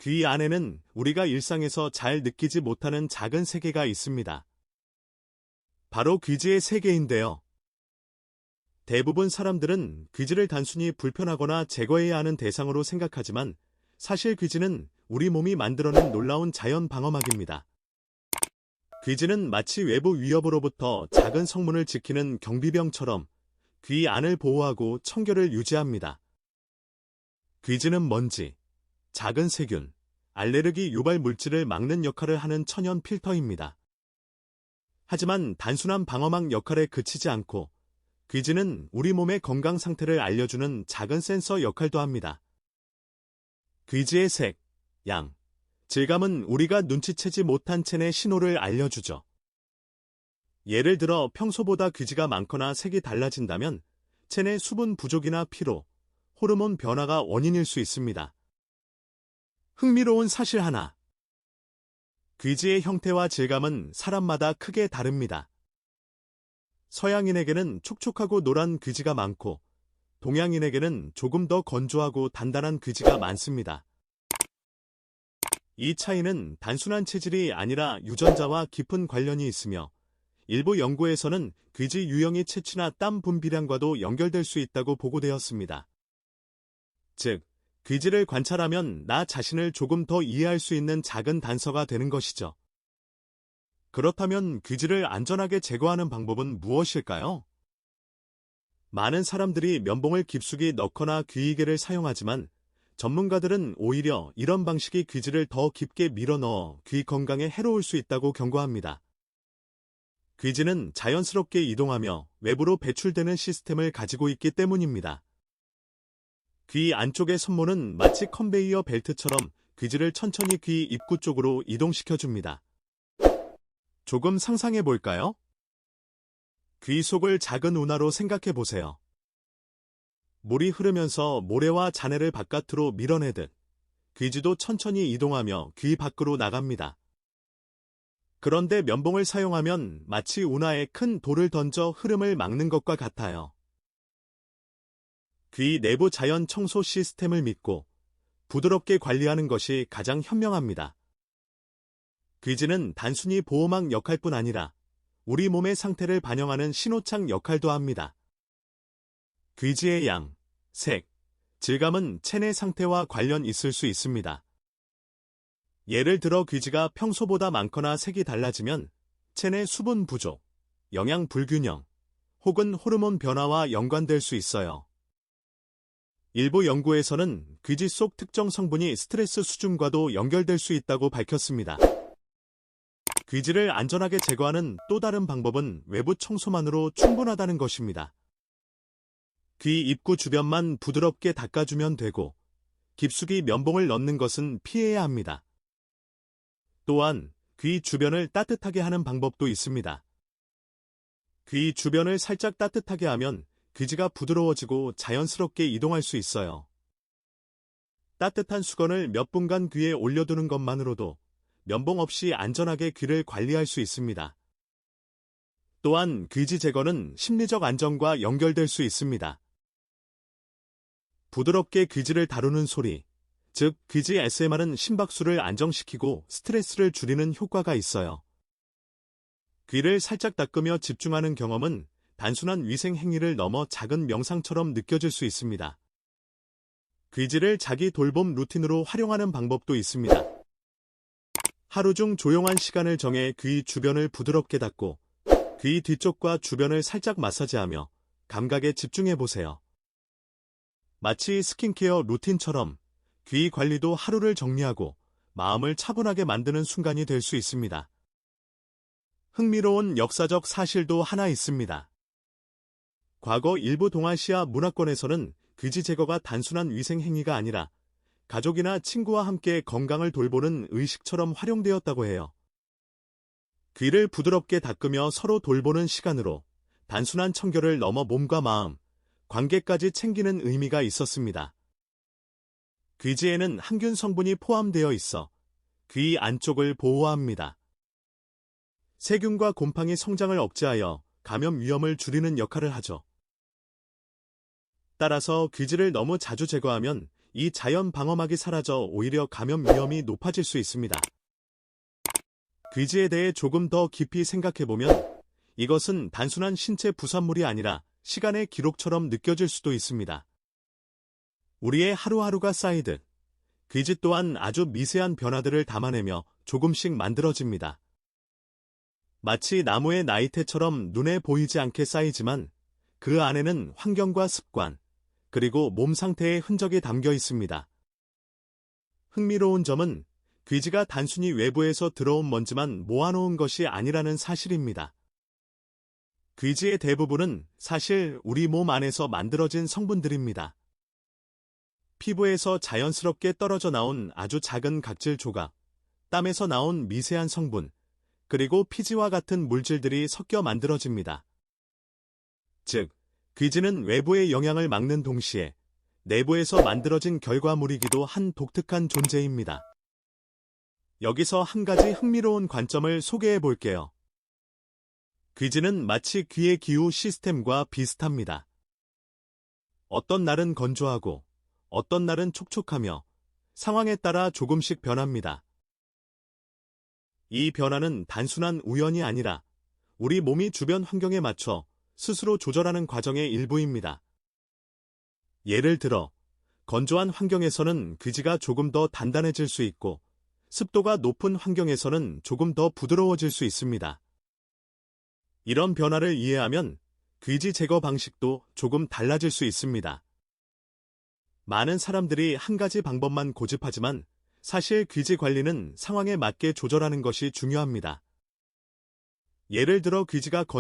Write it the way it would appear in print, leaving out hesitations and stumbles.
귀 안에는 우리가 일상에서 잘 느끼지 못하는 작은 세계가 있습니다. 바로 귀지의 세계인데요. 대부분 사람들은 귀지를 단순히 불편하거나 제거해야 하는 대상으로 생각하지만 사실 귀지는 우리 몸이 만들어낸 놀라운 자연 방어막입니다. 귀지는 마치 외부 위협으로부터 작은 성문을 지키는 경비병처럼 귀 안을 보호하고 청결을 유지합니다. 귀지는 먼지, 작은 세균, 알레르기 유발 물질을 막는 역할을 하는 천연 필터입니다. 하지만 단순한 방어막 역할에 그치지 않고 귀지는 우리 몸의 건강 상태를 알려주는 작은 센서 역할도 합니다. 귀지의 색, 양, 질감은 우리가 눈치채지 못한 체내 신호를 알려주죠. 예를 들어 평소보다 귀지가 많거나 색이 달라진다면 체내 수분 부족이나 피로, 호르몬 변화가 원인일 수 있습니다. 흥미로운 사실 하나. 귀지의 형태와 질감은 사람마다 크게 다릅니다. 서양인에게는 촉촉하고 노란 귀지가 많고 동양인에게는 조금 더 건조하고 단단한 귀지가 많습니다. 이 차이는 단순한 체질이 아니라 유전자와 깊은 관련이 있으며 일부 연구에서는 귀지 유형이 체취나 땀 분비량과도 연결될 수 있다고 보고되었습니다. 즉, 귀지를 관찰하면 나 자신을 조금 더 이해할 수 있는 작은 단서가 되는 것이죠. 그렇다면 귀지를 안전하게 제거하는 방법은 무엇일까요? 많은 사람들이 면봉을 깊숙이 넣거나 귀이개를 사용하지만 전문가들은 오히려 이런 방식이 귀지를 더 깊게 밀어넣어 귀 건강에 해로울 수 있다고 경고합니다. 귀지는 자연스럽게 이동하며 외부로 배출되는 시스템을 가지고 있기 때문입니다. 귀 안쪽의 선모는 마치 컨베이어 벨트처럼 귀지를 천천히 귀 입구 쪽으로 이동시켜줍니다. 조금 상상해 볼까요? 귀 속을 작은 운하로 생각해 보세요. 물이 흐르면서 모래와 잔해를 바깥으로 밀어내듯 귀지도 천천히 이동하며 귀 밖으로 나갑니다. 그런데 면봉을 사용하면 마치 운하에 큰 돌을 던져 흐름을 막는 것과 같아요. 귀 내부 자연 청소 시스템을 믿고 부드럽게 관리하는 것이 가장 현명합니다. 귀지는 단순히 보호막 역할뿐 아니라 우리 몸의 상태를 반영하는 신호창 역할도 합니다. 귀지의 양, 색, 질감은 체내 상태와 관련 있을 수 있습니다. 예를 들어 귀지가 평소보다 많거나 색이 달라지면 체내 수분 부족, 영양 불균형, 혹은 호르몬 변화와 연관될 수 있어요. 일부 연구에서는 귀지 속 특정 성분이 스트레스 수준과도 연결될 수 있다고 밝혔습니다. 귀지를 안전하게 제거하는 또 다른 방법은 외부 청소만으로 충분하다는 것입니다. 귀 입구 주변만 부드럽게 닦아주면 되고 깊숙이 면봉을 넣는 것은 피해야 합니다. 또한 귀 주변을 따뜻하게 하는 방법도 있습니다. 귀 주변을 살짝 따뜻하게 하면 귀지가 부드러워지고 자연스럽게 이동할 수 있어요. 따뜻한 수건을 몇 분간 귀에 올려두는 것만으로도 면봉 없이 안전하게 귀를 관리할 수 있습니다. 또한 귀지 제거는 심리적 안정과 연결될 수 있습니다. 부드럽게 귀지를 다루는 소리, 즉 귀지 ASMR은 심박수를 안정시키고 스트레스를 줄이는 효과가 있어요. 귀를 살짝 닦으며 집중하는 경험은 단순한 위생 행위를 넘어 작은 명상처럼 느껴질 수 있습니다. 귀지를 자기 돌봄 루틴으로 활용하는 방법도 있습니다. 하루 중 조용한 시간을 정해 귀 주변을 부드럽게 닦고 귀 뒤쪽과 주변을 살짝 마사지하며 감각에 집중해 보세요. 마치 스킨케어 루틴처럼 귀 관리도 하루를 정리하고 마음을 차분하게 만드는 순간이 될 수 있습니다. 흥미로운 역사적 사실도 하나 있습니다. 과거 일부 동아시아 문화권에서는 귀지 제거가 단순한 위생 행위가 아니라 가족이나 친구와 함께 건강을 돌보는 의식처럼 활용되었다고 해요. 귀를 부드럽게 닦으며 서로 돌보는 시간으로 단순한 청결을 넘어 몸과 마음, 관계까지 챙기는 의미가 있었습니다. 귀지에는 항균 성분이 포함되어 있어 귀 안쪽을 보호합니다. 세균과 곰팡이 성장을 억제하여 감염 위험을 줄이는 역할을 하죠. 따라서 귀지를 너무 자주 제거하면 이 자연 방어막이 사라져 오히려 감염 위험이 높아질 수 있습니다. 귀지에 대해 조금 더 깊이 생각해보면 이것은 단순한 신체 부산물이 아니라 시간의 기록처럼 느껴질 수도 있습니다. 우리의 하루하루가 쌓이듯 귀지 또한 아주 미세한 변화들을 담아내며 조금씩 만들어집니다. 마치 나무의 나이테처럼 눈에 보이지 않게 쌓이지만 그 안에는 환경과 습관, 그리고 몸 상태의 흔적이 담겨 있습니다. 흥미로운 점은 귀지가 단순히 외부에서 들어온 먼지만 모아놓은 것이 아니라는 사실입니다. 귀지의 대부분은 사실 우리 몸 안에서 만들어진 성분들입니다. 피부에서 자연스럽게 떨어져 나온 아주 작은 각질 조각, 땀에서 나온 미세한 성분, 그리고 피지와 같은 물질들이 섞여 만들어집니다. 즉, 귀지는 외부의 영향을 막는 동시에 내부에서 만들어진 결과물이기도 한 독특한 존재입니다. 여기서 한 가지 흥미로운 관점을 소개해 볼게요. 귀지는 마치 귀의 기후 시스템과 비슷합니다. 어떤 날은 건조하고 어떤 날은 촉촉하며 상황에 따라 조금씩 변합니다. 이 변화는 단순한 우연이 아니라 우리 몸이 주변 환경에 맞춰 스스로 조절하는 과정의 일부입니다. 예를 들어, 건조한 환경에서는 귀지가 조금 더 단단해질 수 있고, 습도가 높은 환경에서는 조금 더 부드러워질 수 있습니다. 이런 변화를 이해하면 귀지 제거 방식도 조금 달라질 수 있습니다. 많은 사람들이 한 가지 방법만 고집하지만 사실 귀지 관리는 상황에 맞게 조절하는 것이 중요합니다. 예를 들어 귀지가